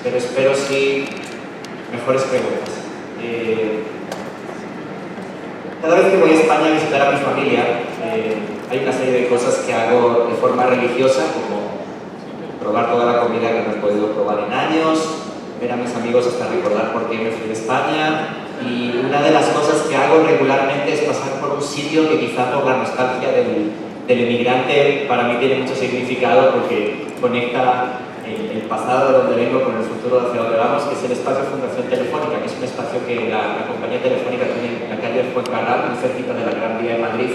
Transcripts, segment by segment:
pero espero sí mejores preguntas. Cada vez que voy a España a visitar a mi familia, hay una serie de cosas que hago de forma religiosa, como probar toda la comida que no he podido probar en años, ver a mis amigos hasta recordar por qué me fui de España, y una de las cosas que hago regularmente es pasar por un sitio que quizá por la nostalgia del emigrante para mí tiene mucho significado, porque conecta el pasado de donde vengo con el futuro hacia donde vamos, que es el espacio Fundación Telefónica, que es un espacio que la compañía telefónica tiene en la calle Fuencarral, muy cerquita de la Gran Vía de Madrid.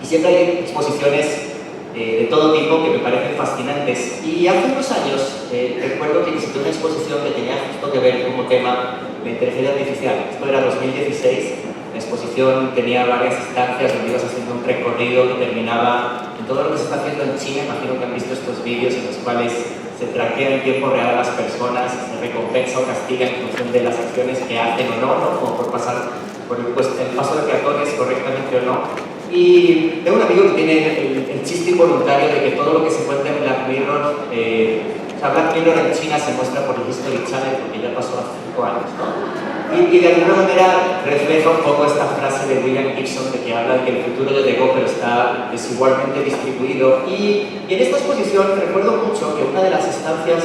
Y siempre hay exposiciones de todo tipo que me parecen fascinantes. Y hace unos años recuerdo que visité una exposición que tenía justo que ver como tema la inteligencia artificial. Esto era 2016. La exposición tenía varias instancias donde ibas haciendo un recorrido que terminaba en todo lo que se está haciendo en China. Imagino que han visto estos vídeos en los cuales se traquea en tiempo real a las personas, se recompensa o castiga en función de las acciones que hacen o no, como por pasar por el paso de peatones correctamente o no. Y tengo un amigo que tiene el chiste involuntario de que todo lo que se cuenta en Black Mirror, Black Mirror en China se muestra por el History Channel, porque ya pasó hace 5 años, ¿no? Y de alguna manera refleja un poco esta frase de William Gibson de que habla de que el futuro ya llegó pero está desigualmente distribuido. Y en esta exposición recuerdo mucho que una de las estancias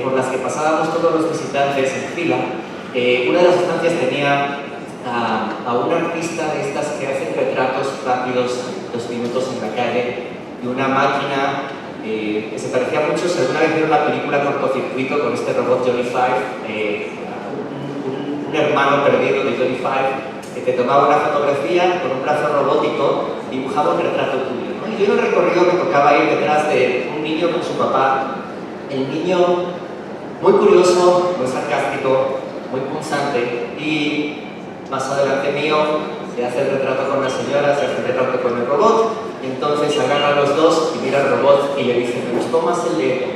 por las que pasábamos todos los visitantes en fila, una de las estancias tenía a un artista de estas que hacen retratos rápidos, 2 minutos en la calle, y una máquina que se parecía mucho, si alguna vez vieron la película Cortocircuito con este robot Johnny Five, un hermano perdido de Johnny Five, que te tomaba una fotografía con un brazo robótico, dibujaba un retrato tuyo, ¿no? Y yo en el recorrido me tocaba ir detrás de un niño con su papá, el niño muy curioso, muy sarcástico, muy punzante, y más adelante mío se hace el retrato con la señora, se hace el retrato con el robot, y entonces agarra a los dos y mira al robot y le dice: me gustó más el dedo.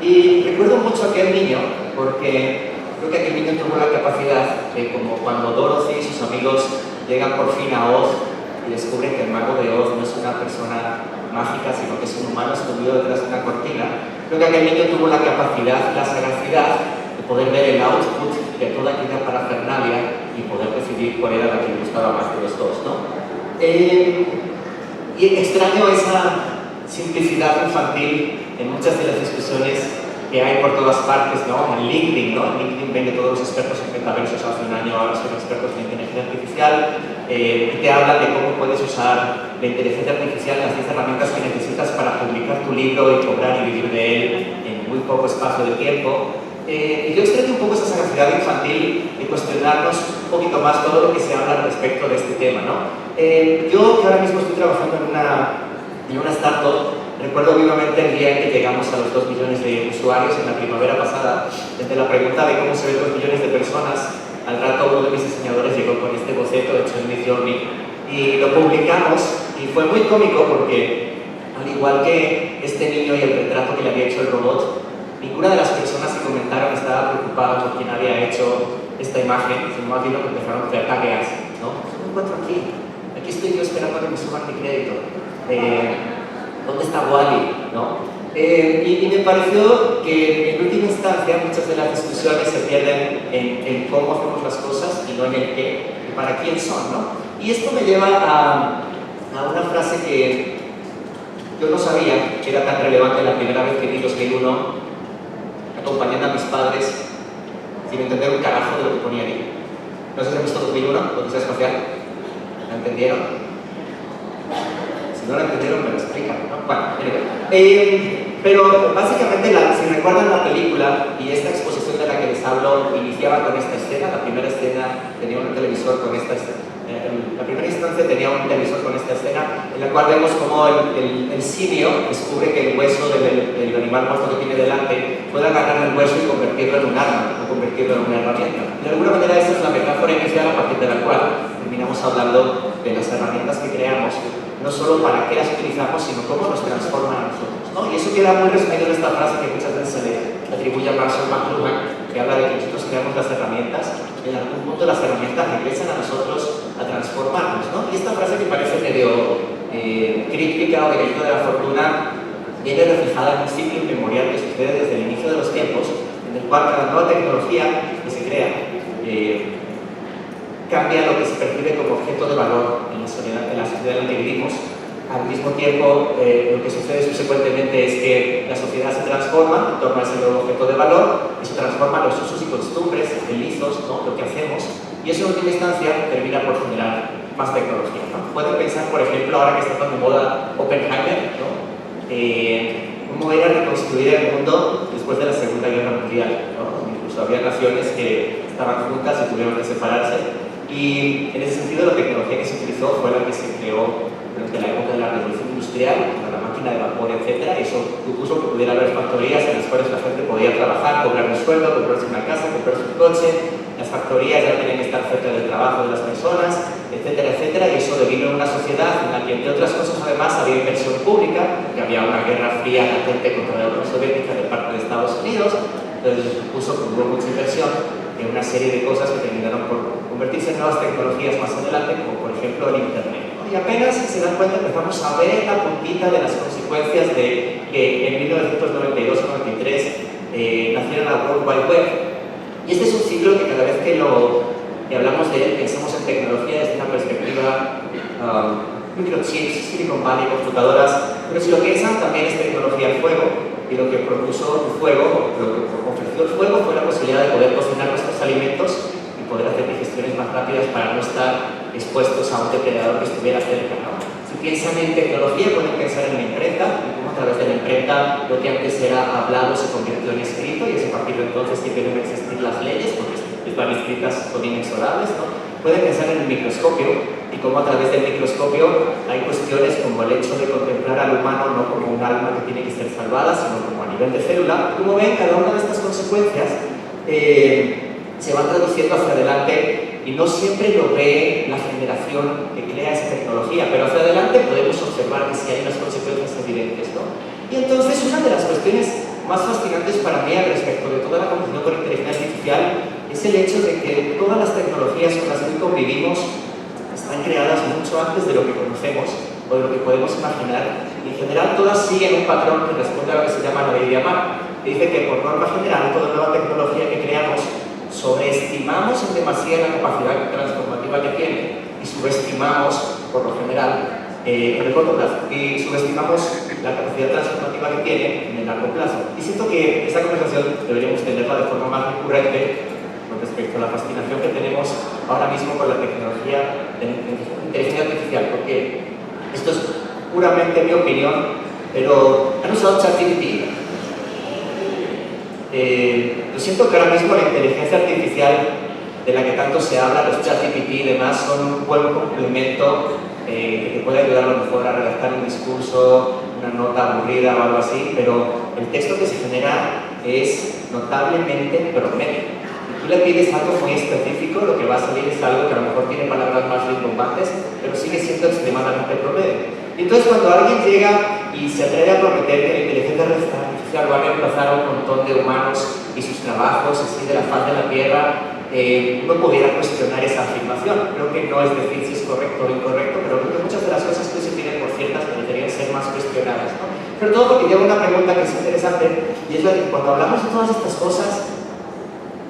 Y recuerdo mucho a aquel niño, porque creo que aquel niño tuvo la capacidad de, como cuando Dorothy y sus amigos llegan por fin a Oz y descubren que el mago de Oz no es una persona mágica, sino que es un humano escondido detrás de una cortina, creo que aquel niño tuvo la capacidad, la sagacidad de poder ver el output de toda aquella parafernalia y poder decidir cuál era la que le gustaba más de los dos, ¿no? Y extraño esa simplicidad infantil en muchas de las discusiones que hay por todas partes, ¿no? En LinkedIn, ¿no? En LinkedIn ven que todos los expertos en metaversos hace un año ahora son expertos en inteligencia artificial, y te hablan de cómo puedes usar la inteligencia artificial, las 10 herramientas que necesitas para publicar tu libro y cobrar y vivir de él en muy poco espacio de tiempo. Y yo extraño un poco esa sagacidad infantil de cuestionarnos un poquito más todo lo que se habla al respecto de este tema, ¿no? Yo, que ahora mismo estoy trabajando en una startup, recuerdo vivamente el día en que llegamos a los 2 millones de usuarios en la primavera pasada. Desde la pregunta de cómo se ven 2 millones de personas, al rato uno de mis diseñadores llegó con este boceto hecho en Midjourney y lo publicamos, y fue muy cómico porque, al igual que este niño y el retrato que le había hecho el robot, ninguna de las personas que comentaron estaba preocupada por quién había hecho esta imagen, sino más bien lo que empezaron a hacer tagueas, ¿no? No encuentro aquí estoy yo esperando a que me suban mi crédito. ¿Dónde está Wally? ¿No? Y me pareció que en última instancia muchas de las discusiones se pierden en cómo hacemos las cosas y no en el qué y para quién son, ¿no? Y esto me lleva a una frase que yo no sabía que era tan relevante la primera vez que vi 2001, acompañando a mis padres sin entender un carajo de lo que ponía ahí. No sé si han visto 2001, Odisea Espacial. ¿La entendieron? Si no la entendieron, me lo explican, ¿no? Bueno, pero básicamente, si recuerdan la película y esta exposición de la que les hablo, iniciaba con esta escena. La primera escena tenía un televisor con esta escena. La primera instancia tenía un televisor con esta escena, en la cual vemos cómo el simio descubre que el hueso del animal muerto que tiene delante puede agarrar el hueso y convertirlo en un arma, o convertirlo en una herramienta. De alguna manera, esa es la metáfora inicial a partir de la cual terminamos hablando de las herramientas que creamos, no solo para qué las utilizamos, sino cómo nos transforman a nosotros, ¿no? Y eso queda muy resumido en esta frase que muchas veces se le atribuye a Marshall McLuhan, que habla de que nosotros creamos las herramientas, y en algún punto las herramientas regresan a nosotros a transformarnos, ¿no? Y esta frase, que parece medio críptica o de caída de la fortuna, viene reflejada en un ciclo inmemorial que sucede desde el inicio de los tiempos, en en el cual cada nueva tecnología que se crea cambia lo que se percibe como objeto de valor en la sociedad en la que vivimos. Al mismo tiempo, lo que sucede subsecuentemente es que la sociedad se transforma en torno a ese nuevo objeto de valor y se transforman los usos y costumbres, delizos, ¿no? Lo que hacemos, y eso en última instancia termina por generar más tecnología, ¿no? Pueden pensar, por ejemplo, ahora que está tan de moda Oppenheimer, ¿no? Cómo era reconstruir el mundo después de la Segunda Guerra Mundial, ¿no? Incluso había naciones que estaban juntas y tuvieron que separarse. Y en ese sentido, la tecnología que se utilizó fue la que se creó durante la época de la Revolución Industrial, con la máquina de vapor, etc. Eso supuso que pudiera haber factorías en las cuales la gente podía trabajar, cobrar un sueldo, comprarse una casa, comprarse un coche. Las factorías ya tenían que estar cerca del trabajo de las personas, etcétera, etcétera. Y eso devino en una sociedad en la que, entre otras cosas, además, había inversión pública, que había una guerra fría latente contra la Unión Soviética de parte de Estados Unidos. Entonces, eso supuso que hubo mucha inversión en una serie de cosas que terminaron por convertirse en nuevas tecnologías más adelante, como por ejemplo el Internet. Y apenas, si se dan cuenta, empezamos a ver la puntita de las consecuencias de que en 1992 o 93 naciera la World Wide Web. Y este es un ciclo que cada vez que hablamos de él, pensamos en tecnología desde una perspectiva microchips, Silicon Valley, computadoras, pero si lo piensan, también es tecnología al fuego. Y lo que propuso el fuego, lo que ofreció el fuego, fue la posibilidad de poder cocinar nuestros alimentos y poder hacer digestiones más rápidas para no estar expuestos a un depredador que estuviera cerca, ¿no? Si piensan en tecnología, pueden pensar en la imprenta, y cómo a través de la imprenta lo que antes era hablado se convirtió en escrito, y es a partir de entonces que deben existir las leyes, porque están escritas, son inexorables, ¿no? Pueden pensar en el microscopio, y cómo a través del microscopio hay cuestiones como el hecho de contemplar al humano no como un alma que tiene que ser salvada, sino como a nivel de célula. Como ven, cada una de estas consecuencias se van traduciendo hacia adelante y no siempre lo ve la generación que crea esa tecnología, pero hacia adelante podemos observar que sí hay unas consecuencias evidentes, ¿no? Y entonces una de las cuestiones más fascinantes para mí al respecto de toda la computación por inteligencia artificial es el hecho de que todas las tecnologías con las que convivimos están creadas mucho antes de lo que conocemos o de lo que podemos imaginar, y en general todas siguen un patrón que responde a lo que se llama la ley de Amar, que dice que por norma general toda nueva tecnología que creamos sobreestimamos en demasía la capacidad transformativa que tiene y subestimamos, por lo general, en el corto plazo, y subestimamos la capacidad transformativa que tiene en el largo plazo. Y siento que esta conversación deberíamos tenerla de forma más recurrente con respecto a la fascinación que tenemos ahora mismo con la tecnología de inteligencia artificial, porque esto es puramente mi opinión, pero ¿han usado ChatGPT? Yo siento que ahora mismo la inteligencia artificial de la que tanto se habla, los ChatGPT y demás, son un buen complemento que te puede ayudar a lo mejor a redactar un discurso, una nota aburrida o algo así, pero el texto que se genera es notablemente promedio. Tú le pides algo muy específico, lo que va a salir es algo que a lo mejor tiene palabras más rimbombantes, pero sigue siendo extremadamente promedio. Y entonces cuando alguien llega y se atreve a prometer que la inteligencia artificial va a reemplazar a un montón de humanos y sus trabajos así de la faz de la Tierra, uno pudiera cuestionar esa afirmación. Creo que no es decir si es correcto o incorrecto, pero creo que muchas de las cosas que se tienen por ciertas deberían ser más cuestionadas, ¿no? Sobre todo porque lleva una pregunta que es interesante, y es la de cuando hablamos de todas estas cosas,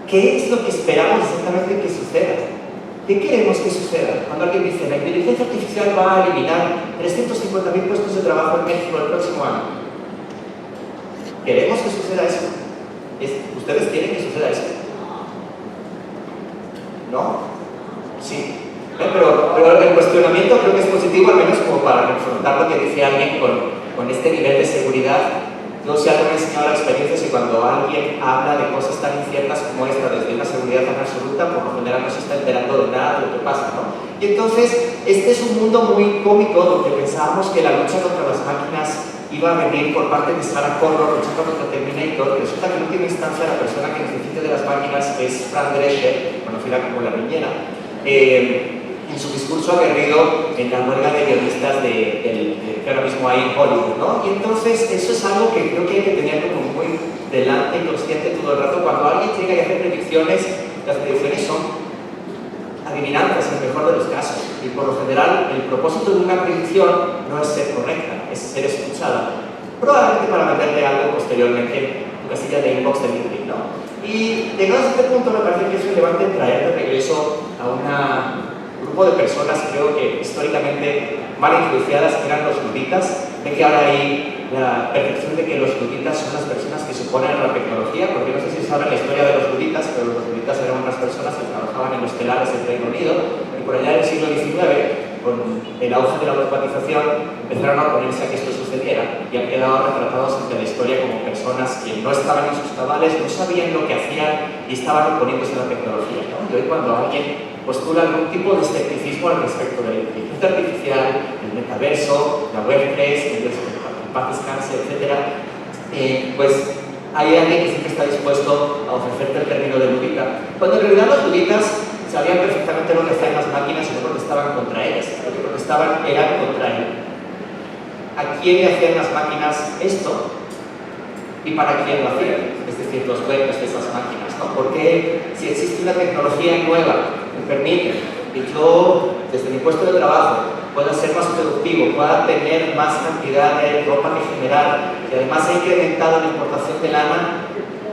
¿qué es lo que esperamos exactamente que suceda? ¿Qué queremos que suceda? Cuando alguien dice, la inteligencia artificial va a eliminar 350.000 puestos de trabajo en México el próximo año. ¿Queremos que suceda eso? ¿Ustedes quieren que suceda eso? ¿No? Sí. Pero el cuestionamiento creo que es positivo, al menos como para confrontar lo que dice alguien con este nivel de seguridad. Yo, si algo me ha enseñado la experiencia, es que cuando alguien habla de cosas tan inciertas como esta, desde una seguridad tan absoluta, por lo general no se está enterando de nada de lo que pasa, ¿no? Y entonces, este es un mundo muy cómico donde pensábamos que la lucha contra las máquinas iba a venir por parte de Sarah Connor luchando contra Terminator. Resulta que en última instancia la persona que nos defiende de las máquinas es Fran Drescher, conocida como la niñera, en su discurso aguerrido en la huelga de guionistas que ahora mismo hay en Hollywood, ¿no? Y entonces eso es algo que creo que hay que tener como muy delante y consciente todo el rato. Cuando alguien llega y hace predicciones, las predicciones son adivinanzas en el mejor de los casos, y por lo general el propósito de una predicción no es ser correcta, es ser escuchada, probablemente para meterle algo posteriormente en tu casilla de inbox de LinkedIn, ¿no? Y llegados a este punto me parece que es relevante traer de regreso a un grupo de personas, creo que históricamente mal influenciadas, que eran los luditas. Ve que ahora hay la percepción de que los luditas son las personas que se oponen a la tecnología, porque no sé si saben la historia de los luditas, pero los luditas eran unas personas que trabajaban en los telares del Reino Unido, y por allá en el siglo XIX, con el auge de la urbanización, empezaron a oponerse a que esto sucediera y han quedado retratados ante la historia como personas que no estaban en sus cabales, no sabían lo que hacían y estaban oponiéndose a la tecnología, ¿no? Y hoy cuando alguien postula algún tipo de escepticismo al respecto de la inteligencia artificial, el metaverso, la Web3, el paz descanse, etc., pues hay alguien que siempre está dispuesto a ofrecerte el término de ludita, cuando en realidad los luditas sabían perfectamente lo que hacían las máquinas y no protestaban contra ellas, lo que protestaban era contra él. ¿A quién le hacían las máquinas esto? ¿Y para quién lo hacían? Es decir, los dueños de esas máquinas, ¿no? Porque si existe una tecnología nueva que permite que yo, desde mi puesto de trabajo, pueda ser más productivo, pueda tener más cantidad de ropa que generar, que además ha incrementado la importación de lana,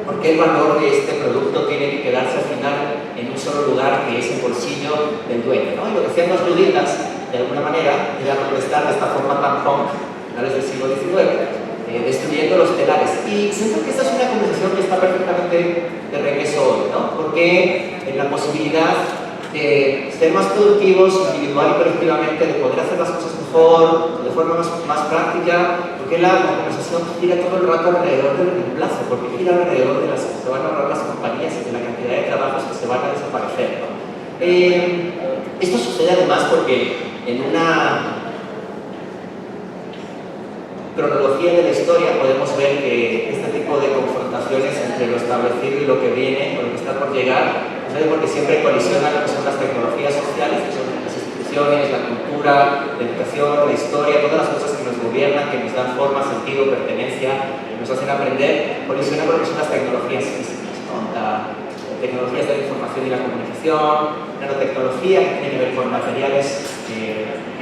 ¿por qué el valor de este producto tiene que quedarse al final en un solo lugar que es el bolsillo del dueño, ¿no? Y lo que hacían los luditas, de alguna manera, era protestar de esta forma tan punk, finales del siglo XIX, destruyendo los telares. Y siento que esta es una conversación que está perfectamente de regreso hoy, ¿no? Porque en la posibilidad de ser más productivos individual y colectivamente, de poder hacer las cosas mejor, de forma más práctica, porque la conversación gira todo el rato alrededor del reemplazo, porque gira alrededor de las que se van a ahorrar las compañías y de la cantidad de trabajos que se van a desaparecer, ¿no? Esto sucede además porque en una cronología de la historia podemos ver que este tipo de confrontaciones entre lo establecido y lo que viene, o lo que está por llegar, porque siempre colisionan lo que son las tecnologías sociales, que son las instituciones, la cultura, la educación, la historia, todas las cosas que nos gobiernan, que nos dan forma, sentido, pertenencia, que nos hacen aprender, colisionan con lo que son las tecnologías físicas, ¿no? La tecnologías de la información y la comunicación, nanotecnología, que tiene que ver con materiales,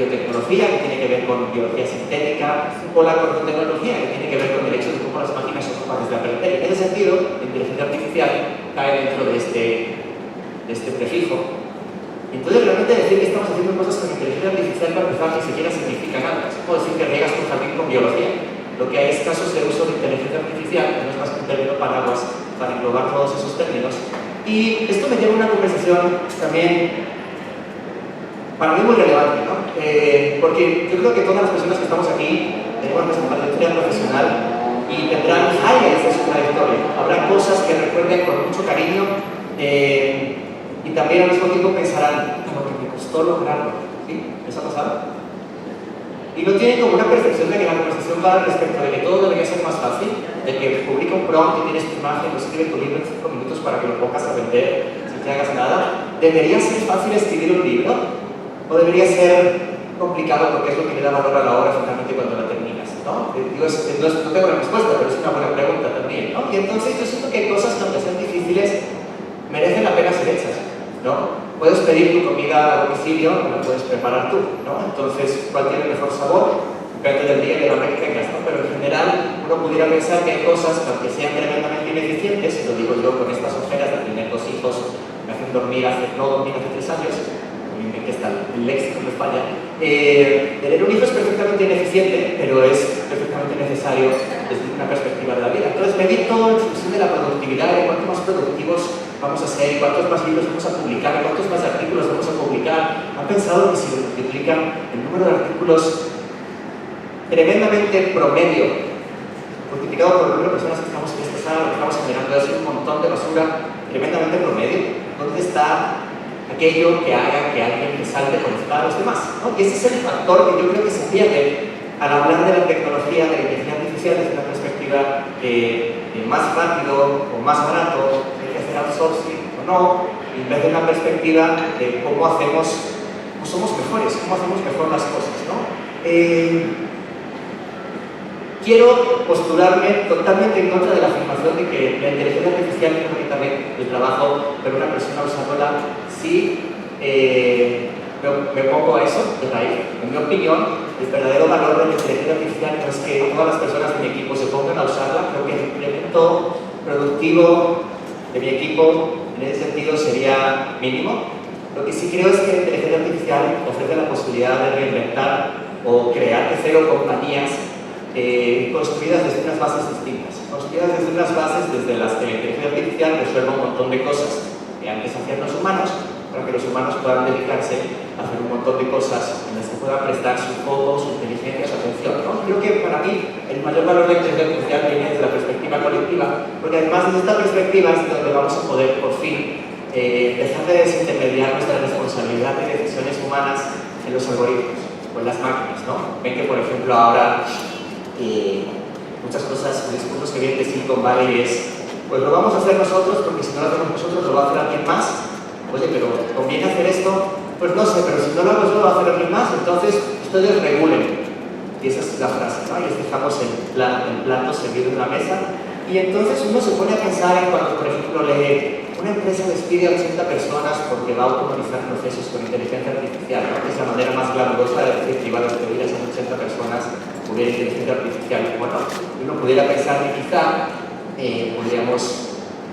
biotecnología, que tiene que ver con biología sintética, o la nanotecnología, que tiene que ver con el hecho de cómo las máquinas son capaces de aprender. En ese sentido, la inteligencia artificial cae dentro de este prefijo. Entonces, realmente decir que estamos haciendo cosas con inteligencia artificial para empezar ni siquiera significa nada. Es como decir que riegas tu jardín con biología. Lo que hay es casos de uso de inteligencia artificial, que no es más que un término paraguas para englobar todos esos términos. Y esto me lleva a una conversación también para mí muy relevante, ¿no? Porque yo creo que todas las personas que estamos aquí tenemos nuestra trayectoria profesional y tendrán highlights de su trayectoria. Habrá cosas que recuerden con mucho cariño y también al mismo tiempo pensarán lo que me costó lograrlo. ¿Sí? ¿Les ha pasado? Y no tienen como una percepción de que la conversación va al respecto de que todo debería ser más fácil, de que publica un prompt y tienes tu imagen, lo escribe tu libro en 5 minutos para que lo pongas a vender sin que hagas nada. ¿Debería ser fácil escribir un libro? ¿O debería ser complicado porque es lo que le da valor a la obra finalmente cuando la terminas, ¿no? Digo, no tengo la respuesta, pero es una buena pregunta también, ¿no? Y entonces yo siento que hay cosas que aunque sean difíciles, merecen la pena ser hechas, ¿no? Puedes pedir tu comida a domicilio, o la puedes preparar tú, ¿no? Entonces, ¿cuál tiene el mejor sabor? Depende del día y de la hora que tengas, ¿no? Pero en general, uno pudiera pensar que hay cosas que aunque sean tremendamente ineficientes, y lo digo yo con estas ojeras de tener 2 hijos, me hacen no dormir hace 3 años, que está el léxico me falla. Tener un hijo es perfectamente ineficiente, pero es perfectamente necesario desde una perspectiva de la vida. Entonces, medir todo en función de la productividad, de cuántos más productivos vamos a ser, cuántos más libros vamos a publicar, cuántos más artículos vamos a publicar. ¿Han pensado que si lo multiplican el número de artículos tremendamente promedio, multiplicado por el número de personas que estamos en esta sala, que estamos generando, es un montón de basura tremendamente promedio? ¿Dónde está aquello que haga que alguien resalte por encima de los demás, ¿no? Y ese es el factor que yo creo que se pierde al hablar de la tecnología, de la inteligencia artificial desde una perspectiva más rápido o más barato, hay que hacer outsourcing o no, en vez de una perspectiva de cómo somos mejores, cómo hacemos mejor las cosas, ¿no? Quiero postularme totalmente en contra de la afirmación de que la inteligencia artificial tiene que quitarle el trabajo, pero una persona usándola sí me opongo a eso de raíz. En mi opinión, el verdadero valor de la inteligencia artificial no es que todas las personas de mi equipo se pongan a usarla, creo que el incremento productivo de mi equipo en ese sentido sería mínimo. Lo que sí creo es que la inteligencia artificial ofrece la posibilidad de reinventar o crear de cero compañías construidas desde unas bases distintas, construidas desde unas bases desde las que la inteligencia artificial resuelva un montón de cosas que antes hacían los humanos, para que los humanos puedan dedicarse a hacer un montón de cosas en las que puedan prestar su foco, su inteligencia, su atención, ¿no? Creo que para mí el mayor valor de la inteligencia artificial viene desde la perspectiva colectiva, porque además desde esta perspectiva es donde vamos a poder por fin dejar de desintermediar nuestra responsabilidad de decisiones humanas en los algoritmos o en las máquinas, ¿no? Ven que, por ejemplo, ahora muchas cosas, el discurso que viene de Silicon Valley es, pues lo vamos a hacer nosotros, porque si no lo hacemos nosotros lo va a hacer alguien más. Oye, pero ¿conviene hacer esto? Pues no sé, pero si no lo hago yo lo va a hacer alguien más, entonces ustedes regulen. Y esa es la frase, ¿no? Y les dejamos el plato servido en la mesa. Y entonces uno se pone a pensar en cuando, por ejemplo, lee una empresa despide a 80 personas porque va a automatizar procesos con inteligencia artificial, ¿no? Que es la manera más glamurosa de decir que iba a despedir a esas 80 personas hubiera inteligencia artificial. Bueno, uno pudiera pensar que quizá podríamos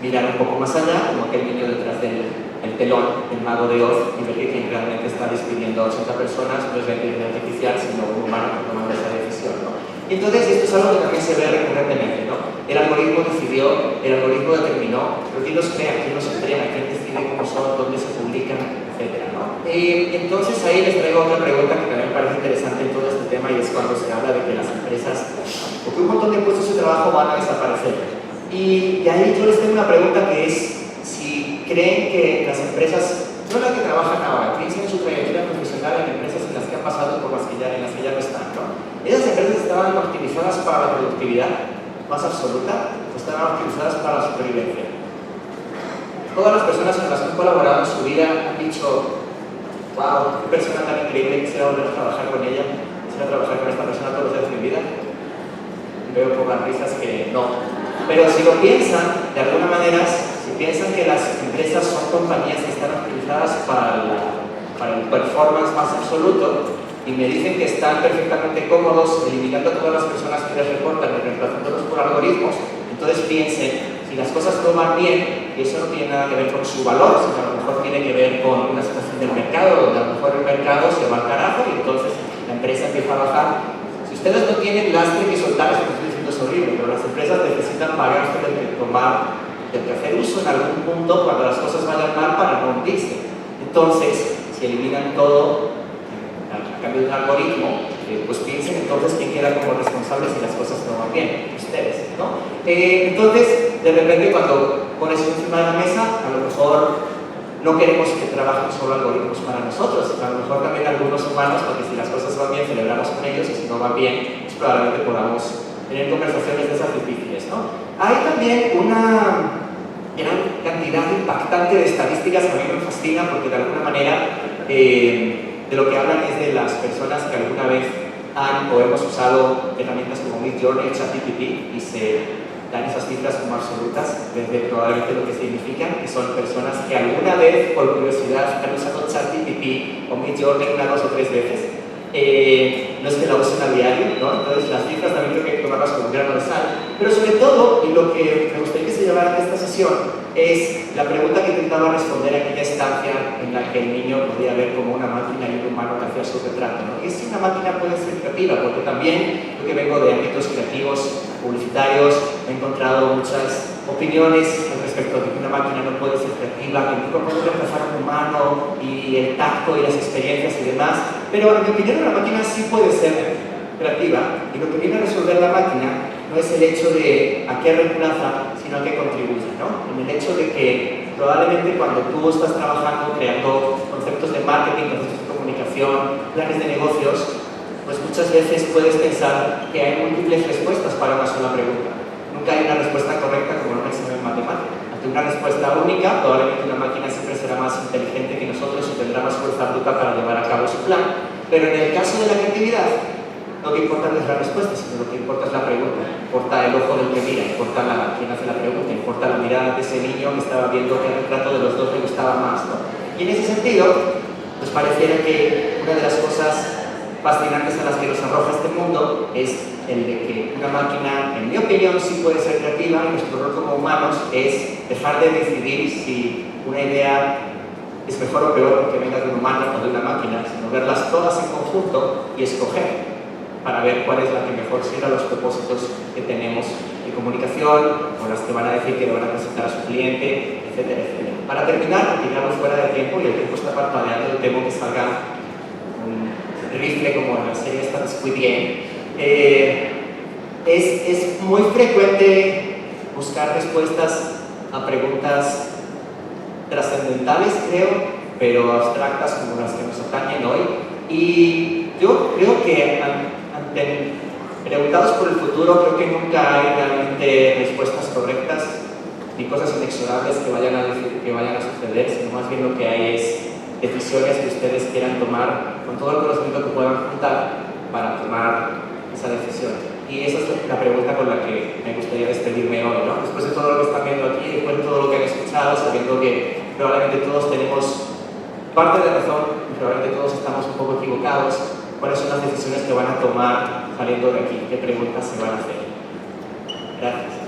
mirar un poco más allá, como aquel niño detrás del telón, el mago de Oz, y ver que quien realmente está despidiendo a 80 personas no es la inteligencia artificial, sino un humano que toma esa decisión, ¿no? Y entonces esto es algo que también se ve recurrentemente, ¿no? El algoritmo decidió, el algoritmo determinó, pero quién los crea, quién los entrena, quién decide cómo son, dónde se publican, etc., ¿no? Entonces ahí les traigo otra pregunta que también me parece interesante en todo este tema, y es cuando se habla de que las empresas, o que un montón de puestos de trabajo van a desaparecer. Y ahí yo les tengo una pregunta que es si creen que las empresas, no las que trabajan ahora, piensen en su trayectoria profesional en empresas en las que han pasado por las que ya no están, ¿no? ¿Esas empresas estaban optimizadas para la productividad más absoluta o estaban optimizadas para la supervivencia? Todas las personas con las que han colaborado en su vida han dicho, wow, qué persona tan increíble, quisiera volver a trabajar con ella, quisiera trabajar con esta persona todos los días de mi vida. Veo pocas risas que no. Pero si lo piensan, de alguna manera, si piensan que las empresas son compañías que están optimizadas para el performance más absoluto, y me dicen que están perfectamente cómodos eliminando a todas las personas que les reportan y reemplazándolos por algoritmos, entonces piensen, si las cosas no van bien, y eso no tiene nada que ver con su valor, sino a lo mejor tiene que ver con una situación del mercado, donde a lo mejor el mercado se va al carajo y entonces la empresa empieza a bajar. Si ustedes no tienen lastre que soltar, eso que estoy diciendo es horrible, pero las empresas necesitan pagarse del que hacer uso en algún punto cuando las cosas vayan mal para no hundirse. Entonces, si eliminan todo a cambio de un algoritmo, pues piensen entonces quién queda como responsable si las cosas no van bien, ustedes, ¿no? Entonces, de repente cuando pones encima de la mesa, a lo mejor no queremos que trabajen solo algoritmos para nosotros, a lo mejor también algunos humanos, porque si las cosas van bien celebramos con ellos y si no van bien, pues probablemente podamos tener conversaciones de esas difíciles, ¿no? Hay también una gran cantidad impactante de estadísticas que a mí me fascinan porque de alguna manera de lo que hablan es de las personas que alguna vez han o hemos usado herramientas como Midjourney, ChatGPT, y se dan esas cifras como absolutas desde probablemente lo que significan, que son personas que alguna vez por curiosidad han usado ChatGPT o Midjourney una, dos o tres veces. No es que la usen a diario, ¿no? Entonces las cifras también creo que hay que tomarlas con un grano de sal, pero sobre todo, y lo que me gustaría que se llevara de esta sesión es la pregunta que intentaba responder a aquella estancia en la que el niño podía ver como una máquina y un humano que hacía su retrato, ¿no? Y si una máquina puede ser creativa, porque también yo que vengo de ámbitos creativos, publicitarios, he encontrado muchas opiniones respecto de que una máquina no puede ser creativa, que no puede reemplazar a un humano y el tacto y las experiencias y demás, pero en mi opinión una máquina sí puede ser creativa, y lo que viene a resolver la máquina no es el hecho de a qué reemplaza, sino a qué contribuye, ¿no? En el hecho de que probablemente cuando tú estás trabajando creando conceptos de marketing, conceptos de comunicación, planes de negocios, pues muchas veces puedes pensar que hay múltiples respuestas para una sola pregunta. Nunca hay una respuesta correcta como en un examen matemático. Ante una respuesta única, probablemente una máquina siempre será más inteligente que nosotros y tendrá más fuerza bruta para llevar a cabo su plan. Pero en el caso de la creatividad, lo que importa no es la respuesta, sino lo que importa es la pregunta. Importa el ojo del que mira, importa quien hace la pregunta, importa la mirada de ese niño que estaba viendo qué retrato de los dos le gustaba más, ¿no? Y en ese sentido, pues pareciera que una de las cosas fascinantes a las que nos arroja este mundo es el de que una máquina, en mi opinión, sí puede ser creativa, y nuestro rol como humanos es dejar de decidir si una idea es mejor o peor porque venga de un humano o de una máquina, sino verlas todas en conjunto y escoger para ver cuál es la que mejor sirva a los propósitos que tenemos de comunicación, o las que van a decir que le van a presentar a su cliente, etcétera, etcétera. Para terminar, porque ya fuera de tiempo y el tiempo está parpadeando, temo que salga un rifle como en la serie esta de Squid Game. Es muy frecuente buscar respuestas a preguntas trascendentales, creo, pero abstractas como las que nos atañen hoy. Y yo creo que preguntados por el futuro, creo que nunca hay realmente respuestas correctas ni cosas inexorables que vayan a suceder, sino más bien lo que hay es decisiones que ustedes quieran tomar con todo el conocimiento que puedan juntar para tomar esa decisión. Y esa es la pregunta con la que me gustaría despedirme hoy, ¿no? Después de todo lo que están viendo aquí, después de todo lo que han escuchado, sabiendo que probablemente todos tenemos parte de razón, probablemente todos estamos un poco equivocados, ¿cuáles son las decisiones que van a tomar saliendo de aquí? ¿Qué preguntas se van a hacer? Gracias.